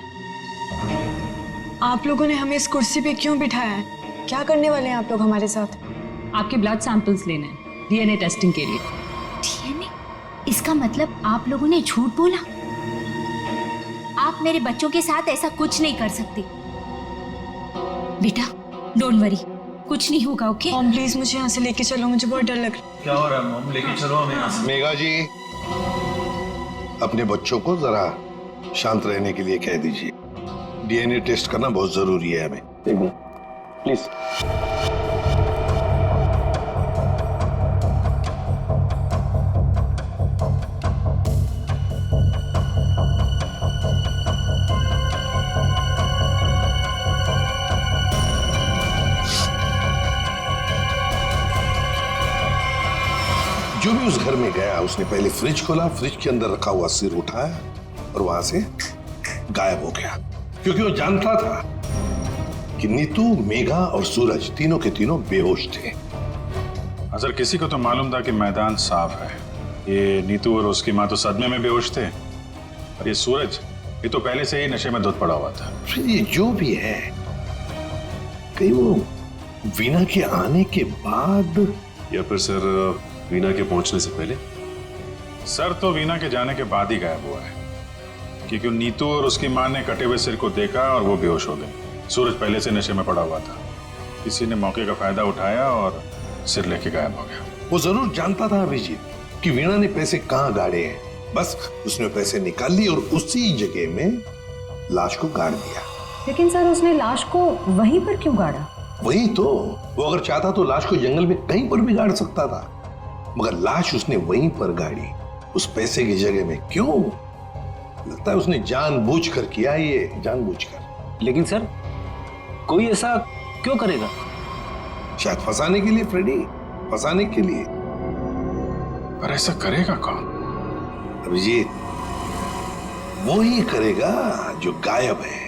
[SPEAKER 6] आप लोगों ने हमें इस कुर्सी पे क्यों बिठाया है? क्या करने वाले हैं आप लोग हमारे साथ?
[SPEAKER 13] आपके ब्लड सैंपल्स लेने हैं डीएनए टेस्टिंग के लिए।
[SPEAKER 5] डीएनए? इसका मतलब आप लोगों ने झूठ बोला? आप मेरे बच्चों के साथ ऐसा कुछ नहीं कर सकते। बेटा डोंट वरी, कुछ नहीं होगा, ओके?
[SPEAKER 6] मॉम प्लीज मुझे यहाँ से लेके चलो, मुझे बहुत डर लग रहा है।
[SPEAKER 4] क्या हो रहा है मॉम, लेके चलो हमें यहाँ से।
[SPEAKER 8] मेघा जी अपने बच्चों को जरा शांत रहने के लिए कह दीजिए, डीएनए टेस्ट करना बहुत जरूरी है हमें।
[SPEAKER 12] एक मिनट प्लीज।
[SPEAKER 8] जो भी उस घर में गया उसने पहले फ्रिज खोला, फ्रिज के अंदर रखा हुआ सिर उठाया और वहां से गायब हो गया, क्योंकि वो जानता था कि नीतू, मेघा और सूरज तीनों के तीनों बेहोश थे।
[SPEAKER 9] अगर किसी को तो मालूम था कि मैदान साफ है। ये नीतू और उसकी माँ तो सदमे में बेहोश थे, और ये सूरज ये तो पहले से ही नशे में धुत पड़ा हुआ था।
[SPEAKER 8] फिर ये जो भी है, कहीं वो वीना के आने के बाद
[SPEAKER 14] या फिर सर वीना के पहुंचने से पहले?
[SPEAKER 9] सर तो वीना के जाने के बाद ही गायब हुआ है, क्योंकि नीतू और उसकी माँ ने कटे हुए सिर को देखा और वो बेहोश हो गए। सूरज पहले से नशे में पड़ा हुआ था, किसी ने मौके का फायदा उठाया और सिर लेके गायब हो गया।
[SPEAKER 8] वो जरूर जानता था अभिजीत कि वीणा ने पैसे कहाँ गाड़े हैं, बस उसने पैसे निकाल लिए और उसी जगह में लाश को गाड़ दिया।
[SPEAKER 7] लेकिन सर उसने लाश को वहीं पर क्यों गाड़ा?
[SPEAKER 8] वही तो, वो अगर चाहता तो लाश को जंगल में कहीं पर भी गाड़ सकता था, मगर लाश उसने वहीं पर गाड़ी, उस पैसे की जगह में। क्यों? लगता है उसने जानबूझकर किया, ये जानबूझकर।
[SPEAKER 15] लेकिन सर कोई ऐसा क्यों करेगा?
[SPEAKER 8] शायद फंसाने के लिए फ्रेडी, फंसाने के लिए।
[SPEAKER 9] पर ऐसा करेगा कौन?
[SPEAKER 8] अभिजीत वो ही करेगा जो गायब है,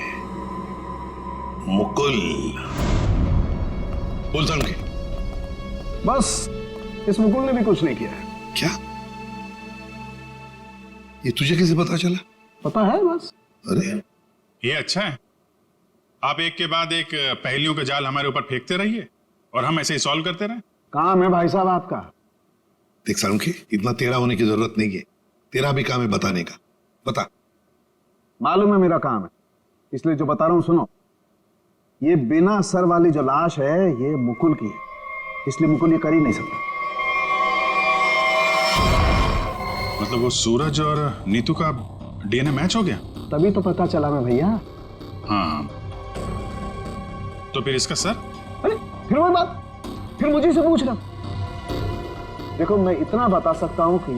[SPEAKER 8] मुकुल। बोलता हूं
[SPEAKER 12] बस इस मुकुल ने भी कुछ नहीं किया है।
[SPEAKER 8] क्या? ये तुझे कैसे पता चला?
[SPEAKER 12] पता है बस।
[SPEAKER 8] अरे
[SPEAKER 9] ये अच्छा है, आप एक के बाद एक पहेलियों का जाल हमारे ऊपर फेंकते रहिए और हम ऐसे ही सॉल्व करते रहे।
[SPEAKER 12] काम है भाई साहब आपका।
[SPEAKER 8] देख सालुंखे, इतना टेढ़ा होने की जरूरत नहीं है, तेरा भी काम है बताने का। बता।
[SPEAKER 12] मालूम है मेरा काम है, इसलिए जो बता रहा हूं सुनो। ये बिना सर वाली जो लाश है ये मुकुल की है, इसलिए मुकुल ये कर ही नहीं सकता।
[SPEAKER 9] मतलब वो सूरज और नीतू का डीएनए मैच हो गया?
[SPEAKER 12] तभी तो पता चला मैं भैया।
[SPEAKER 9] हाँ, तो फिर इसका सर?
[SPEAKER 12] अरे फिर वही बात, फिर मुझे से पूछ रहा। देखो मैं इतना बता सकता हूं कि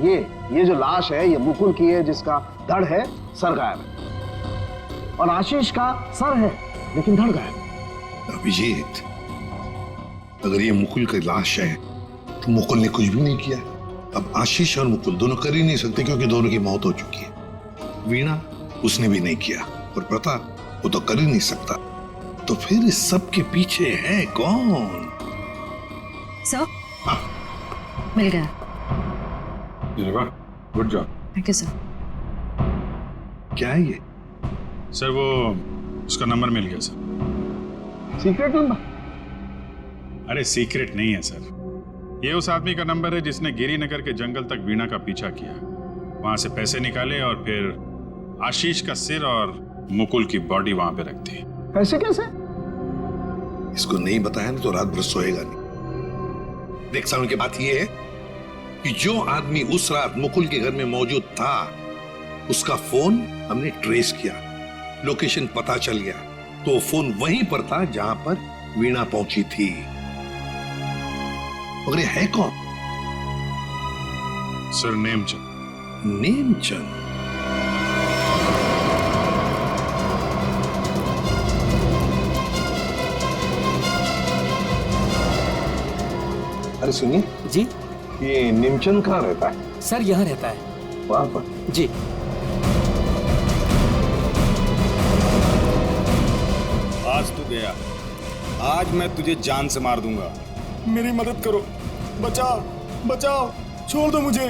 [SPEAKER 12] ये जो लाश है ये मुकुल की है, जिसका धड़ है, सर गायब है। और आशीष का सर है लेकिन धड़ गायब।
[SPEAKER 8] अभिजीत अगर ये मुकुल की लाश है तो मुकुल ने कुछ भी नहीं किया। अब आशीष और मुकुल दोनों कर ही नहीं सकते, क्योंकि दोनों की मौत हो चुकी है। वीणा उसने भी नहीं किया, और प्रताप वो तो कर ही नहीं सकता। तो फिर इस सब के पीछे है कौन?
[SPEAKER 7] सर मिल गया।
[SPEAKER 9] Good job.
[SPEAKER 7] Thank you sir.
[SPEAKER 8] क्या है ये?
[SPEAKER 9] सर वो उसका नंबर मिल गया सर।
[SPEAKER 12] Secret number?
[SPEAKER 9] अरे सीक्रेट नहीं है सर, ये उस आदमी का नंबर है जिसने गिरिनगर के जंगल तक वीणा का पीछा किया, वहां से पैसे निकाले और फिर आशीष का सिर और मुकुल की बॉडी वहां पे रख दी।
[SPEAKER 12] पैसे कैसे?
[SPEAKER 8] इसको नहीं बताया ना तो रात भर सोएगा नहीं। देख साउंड की बात ये है कि जो आदमी उस रात मुकुल के घर में मौजूद था उसका फोन हमने ट्रेस किया, लोकेशन पता चल गया, तो वो फोन वहीं पर था जहां पर वीणा पहुंची थी। मगर ये है कौन?
[SPEAKER 9] सर नेमचंद।
[SPEAKER 8] नेमचंद? अरे सुनिए
[SPEAKER 11] जी,
[SPEAKER 8] ये नेमचंद कहाँ रहता है?
[SPEAKER 11] सर यहाँ रहता है।
[SPEAKER 8] वहां पर?
[SPEAKER 11] जी।
[SPEAKER 4] आज तो गया,
[SPEAKER 16] आज मैं तुझे जान से मार दूंगा। मेरी मदद करो, बचाओ बचाओ, छोड़ दो मुझे।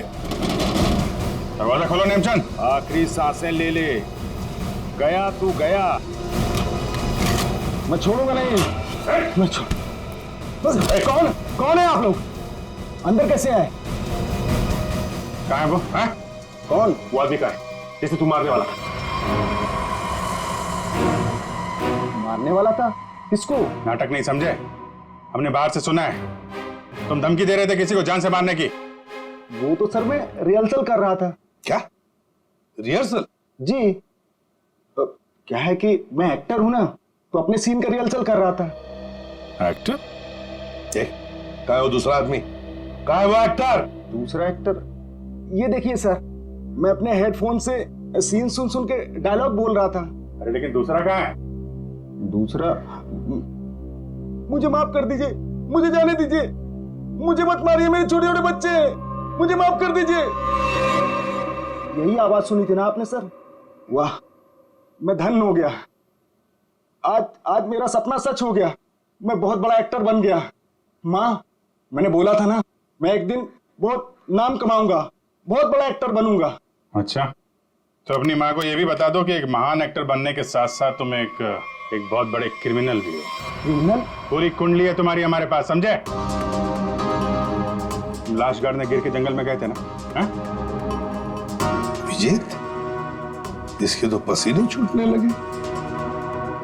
[SPEAKER 9] दरवाजा खोलो नेमचंद।
[SPEAKER 16] आखिरी सांसें ले ले। गया तू गया।
[SPEAKER 12] मैं छोड़ूंगा नहीं। मैं छोड़ बस। कौन कौन है आप लोग? अंदर कैसे आए?
[SPEAKER 9] कहाँ है वो? है?
[SPEAKER 12] कौन?
[SPEAKER 9] वो आदमी कहाँ है जिसे तू मारने वाला था?
[SPEAKER 12] मारने वाला था? किसको?
[SPEAKER 9] नाटक नहीं समझे? हमने बाहर से सुना है तुम धमकी दे रहे थे किसी को जान से मारने की।
[SPEAKER 12] वो तो सर मैं रिहर्सल कर रहा था।
[SPEAKER 8] क्या रिहर्सल?
[SPEAKER 12] जी क्या है कि मैं एक्टर हूं ना, तो अपने सीन का रिहर्सल कर रहा था।
[SPEAKER 9] एक्टर?
[SPEAKER 8] कहाँ है वो दूसरा आदमी? कहाँ है वो एक्टर?
[SPEAKER 12] दूसरा एक्टर ये देखिए सर, मैं अपने हेडफोन से सीन सुन सुन के डायलॉग बोल रहा था।
[SPEAKER 9] अरे लेकिन दूसरा कहाँ है?
[SPEAKER 12] दूसरा मुझे माफ कर दीजिए, मुझे जाने दीजिए, मुझे मत मारिए, मेरे छोटे छोटे बच्चे हैं, मुझे माफ कर दीजिए। यही आवाज सुनी थी ना आपने सर? वाह मैं धन्य हो गया। आज मेरा सपना सच हो गया, मैं बहुत बड़ा एक्टर बन गया। माँ मैंने बोला था ना, मैं एक दिन बहुत नाम कमाऊंगा, बहुत बड़ा एक्टर बनूंगा।
[SPEAKER 9] अच्छा तो अपनी माँ को यह भी बता दो कि एक महान एक्टर बनने के साथ साथ तुम एक बहुत बड़े क्रिमिनल भी हो।
[SPEAKER 12] क्रिमिनल?
[SPEAKER 9] पूरी कुंडली है तुम्हारी हमारे पास, समझे? लाश गाड़ने गिर के जंगल में गए थे ना? हा?
[SPEAKER 8] विजेत इसके तो पसीने छूटने लगे।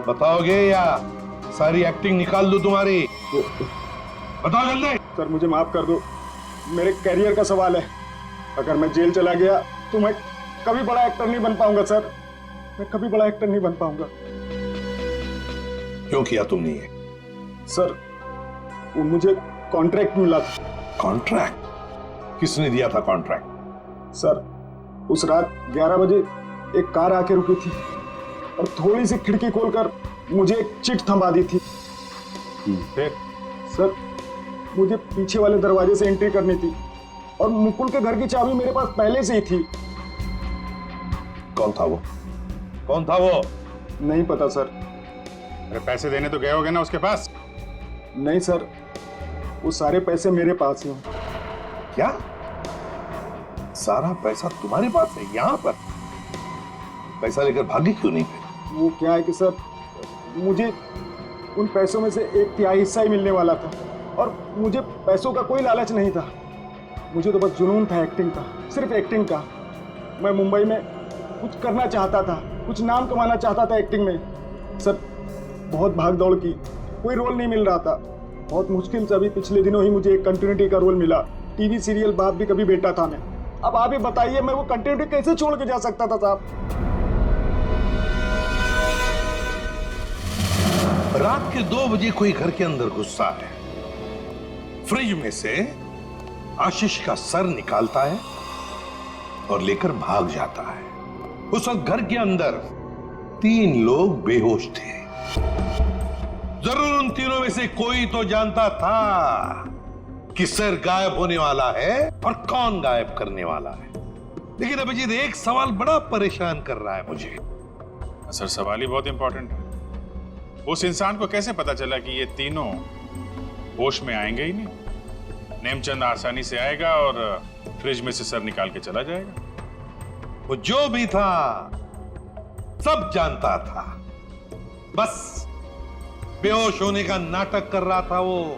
[SPEAKER 8] बताओगे या सारी एक्टिंग निकाल दो तुम्हारी? बताओ जल्दी।
[SPEAKER 12] सर मुझे माफ कर दो, मेरे कैरियर का सवाल है। अगर मैं जेल चला गया तो मैं कभी बड़ा एक्टर नहीं बन पाऊंगा सर, मैं कभी बड़ा एक्टर नहीं बन पाऊंगा।
[SPEAKER 8] क्यों किया तुमने ये?
[SPEAKER 12] सर वो मुझे कॉन्ट्रैक्ट मिला था।
[SPEAKER 8] कॉन्ट्रैक्ट? किसने दिया था कॉन्ट्रैक्ट?
[SPEAKER 12] सर उस रात 11 बजे एक कार आके रुकी थी और थोड़ी सी खिड़की खोलकर मुझे एक चिट थमा दी थी।
[SPEAKER 9] फिर?
[SPEAKER 12] सर मुझे पीछे वाले दरवाजे से एंट्री करनी थी और मुकुल के घर की चाबी मेरे पास पहले से ही थी।
[SPEAKER 8] कौन था वो? कौन था वो?
[SPEAKER 12] नहीं पता सर।
[SPEAKER 9] अरे पैसे देने तो गए होगे ना उसके पास?
[SPEAKER 12] नहीं सर, वो सारे पैसे मेरे पास हैं।
[SPEAKER 8] क्या सारा पैसा तुम्हारे पास है? यहाँ पर पैसा लेकर भागी क्यों नहीं?
[SPEAKER 12] वो क्या है कि सर मुझे उन पैसों में से 1/3 हिस्सा ही मिलने वाला था और मुझे पैसों का कोई लालच नहीं था। मुझे तो बस जुनून था एक्टिंग का, सिर्फ एक्टिंग का। मैं मुंबई में कुछ करना चाहता था, कुछ नाम कमाना चाहता था एक्टिंग में। सर बहुत भाग दौड़ की, कोई रोल नहीं मिल रहा था। बहुत मुश्किल से अभी पिछले दिनों ही मुझे एक कंटिन्यूटी का रोल मिला। टीवी सीरियल बाप भी कभी बेटा था मैं। अब आप ही बताइए मैं वो कंटिन्यूटी कैसे छोड़ के जा सकता था साहब?
[SPEAKER 8] रात के 2 बजे कोई घर के अंदर घुसता है, फ्रिज में से आशीष का सर निकालता है और लेकर भाग जाता है। उस वक्त घर के अंदर 3 लोग बेहोश थे। जरूर उन तीनों में से कोई तो जानता था कि सर गायब होने वाला है और कौन गायब करने वाला है। लेकिन अभिजीत एक सवाल बड़ा परेशान कर रहा है मुझे।
[SPEAKER 9] सर सवाल ही बहुत इंपॉर्टेंट है। उस इंसान को कैसे पता चला कि ये तीनों होश में आएंगे ही नहीं? नेमचंद आसानी से आएगा और फ्रिज में से सर निकाल के चला जाएगा।
[SPEAKER 8] वो जो भी था सब जानता था, बस बेहोश होने का नाटक कर रहा था। वो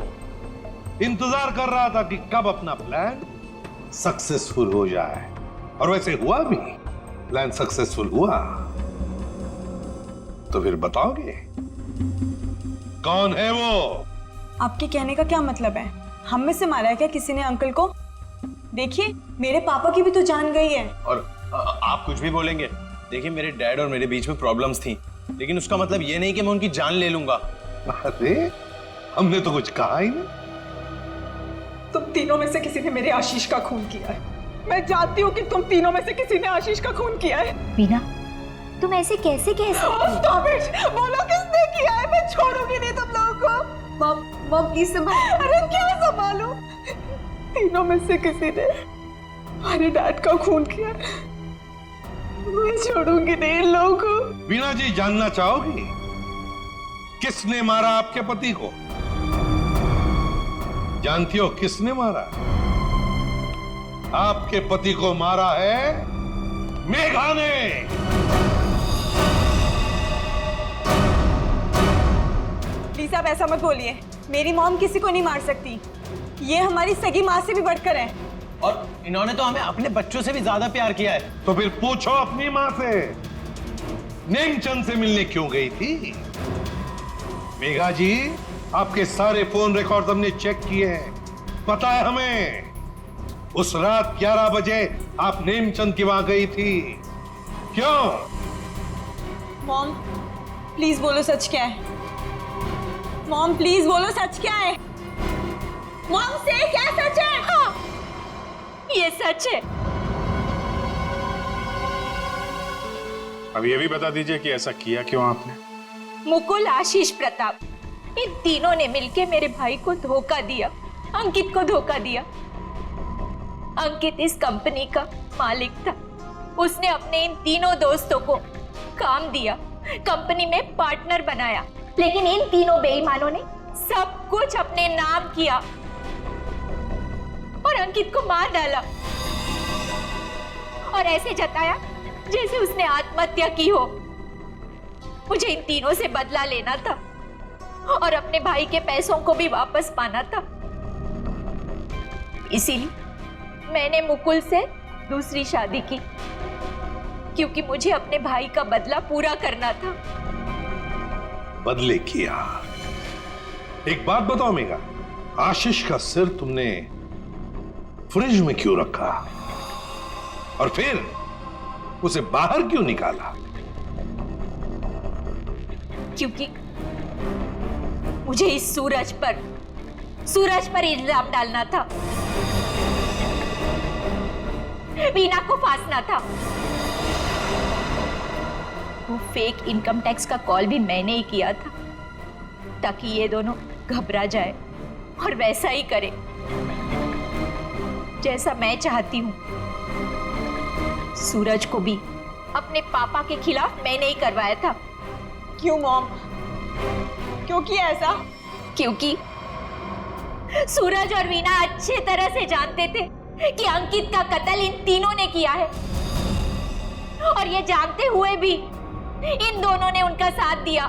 [SPEAKER 8] इंतजार कर रहा था कि कब अपना प्लान सक्सेसफुल हो जाए, और वैसे हुआ भी। प्लान सक्सेसफुल हुआ। तो फिर बताओगे कौन है वो?
[SPEAKER 6] आपके कहने का क्या मतलब है? हम में से मारा है क्या किसी ने अंकल को? देखिए मेरे पापा की भी तो जान गई है।
[SPEAKER 4] और आप कुछ भी बोलेंगे। देखिए मेरे डैड और मेरे बीच में प्रॉब्लम्स थी, लेकिन उसका मतलब ये नहीं कि मैं उनकी जान ले लूंगा।
[SPEAKER 8] अरे हमने तो कुछ कहा ही नहीं।
[SPEAKER 1] तुम तीनों में से किसी ने मेरे आशीष का खून किया है। मैं जानती हूँ कि तुम तीनों में से किसी ने आशीष का खून किया है।
[SPEAKER 5] वीना तुम ऐसे कैसे कह सकती हो?
[SPEAKER 1] Stop it! बोलो किसने किया है? मैं छोड़ूंगी नहीं तुम लोगों को।
[SPEAKER 6] मॉम प्लीज संभालो।
[SPEAKER 1] अरे क्या संभालो? तीनों में से किसी ने हमारे डैड का खून किया। मैं छोड़ूंगी नहीं इन लोगों को।
[SPEAKER 8] वीणा जी जानना चाहोगी किसने मारा आपके पति को? जानती हो किसने मारा? आपके पति को मारा है मेघा ने।
[SPEAKER 2] प्लीज आप ऐसा मत बोलिए। मेरी मॉम किसी को नहीं मार सकती। ये हमारी सगी माँ से भी बढ़कर है।
[SPEAKER 4] और इन्होंने तो हमें अपने बच्चों से भी ज्यादा प्यार किया है।
[SPEAKER 8] तो फिर पूछो अपनी माँ से, नेमचंद से मिलने क्यों गई थी? मेघा जी, आपके सारे फोन रिकॉर्ड हमने चेक किए हैं। पता है हमें, उस रात 11 बजे आप नेमचंद की वहां गई थी। क्यों?
[SPEAKER 2] मॉम प्लीज बोलो सच क्या है। मॉम प्लीज बोलो सच क्या है। मॉम से क्या सच है?
[SPEAKER 5] हाँ, ये सच है।
[SPEAKER 9] अब ये भी बता दीजिए कि ऐसा किया क्यों आपने?
[SPEAKER 5] मुकुल, आशीष, प्रताप, इन तीनों ने मिलकर मेरे भाई को धोखा दिया, अंकित को धोखा दिया। अंकित इस कंपनी का मालिक था। उसने अपने इन तीनों दोस्तों को काम दिया, कंपनी में पार्टनर बनाया, लेकिन इन तीनों बेईमानों ने सब कुछ अपने नाम किया और अंकित को मार डाला और ऐसे जताया जैसे उसने आत्महत्या की हो। मुझे इन तीनों से बदला लेना था और अपने भाई के पैसों को भी वापस पाना था। इसीलिए मैंने मुकुल से दूसरी शादी की, क्योंकि मुझे अपने भाई का बदला पूरा करना था।
[SPEAKER 8] बदले किया। एक बात बताओ मेघा, आशीष का सिर तुमने फ्रिज में क्यों रखा और फिर उसे बाहर क्यों निकाला?
[SPEAKER 5] क्योंकि मुझे इस सूरज पर इल्जाम डालना था, वीना को फांसना था। वो फेक इनकम टैक्स का कॉल भी मैंने ही किया था, ताकि ये दोनों घबरा जाए और वैसा ही करे जैसा मैं चाहती हूँ। सूरज को भी अपने पापा के खिलाफ मैंने ही करवाया था।
[SPEAKER 2] क्यों मॉम? क्यों किया ऐसा?
[SPEAKER 5] क्योंकि सूरज और वीना अच्छे तरह से जानते थे कि अंकित का कत्ल इन तीनों ने किया है, और ये जानते हुए भी इन दोनों ने उनका साथ दिया।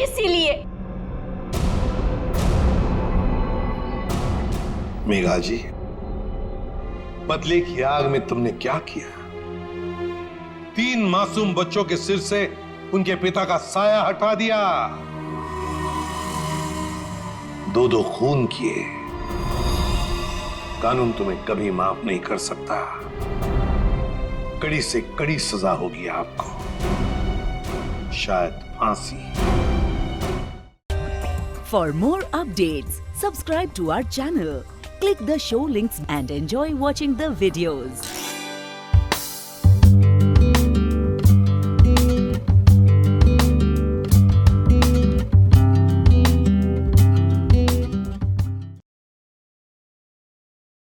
[SPEAKER 5] इसीलिए
[SPEAKER 8] मेघा जी, बदले की आग में तुमने क्या किया? 3 मासूम बच्चों के सिर से उनके पिता का साया हटा दिया। 2 खून किए। कानून तुम्हें कभी माफ नहीं कर सकता। कड़ी से कड़ी सजा होगी आपको, शायद फांसी।
[SPEAKER 17] For more updates, subscribe to our channel, click the show links and enjoy watching the videos.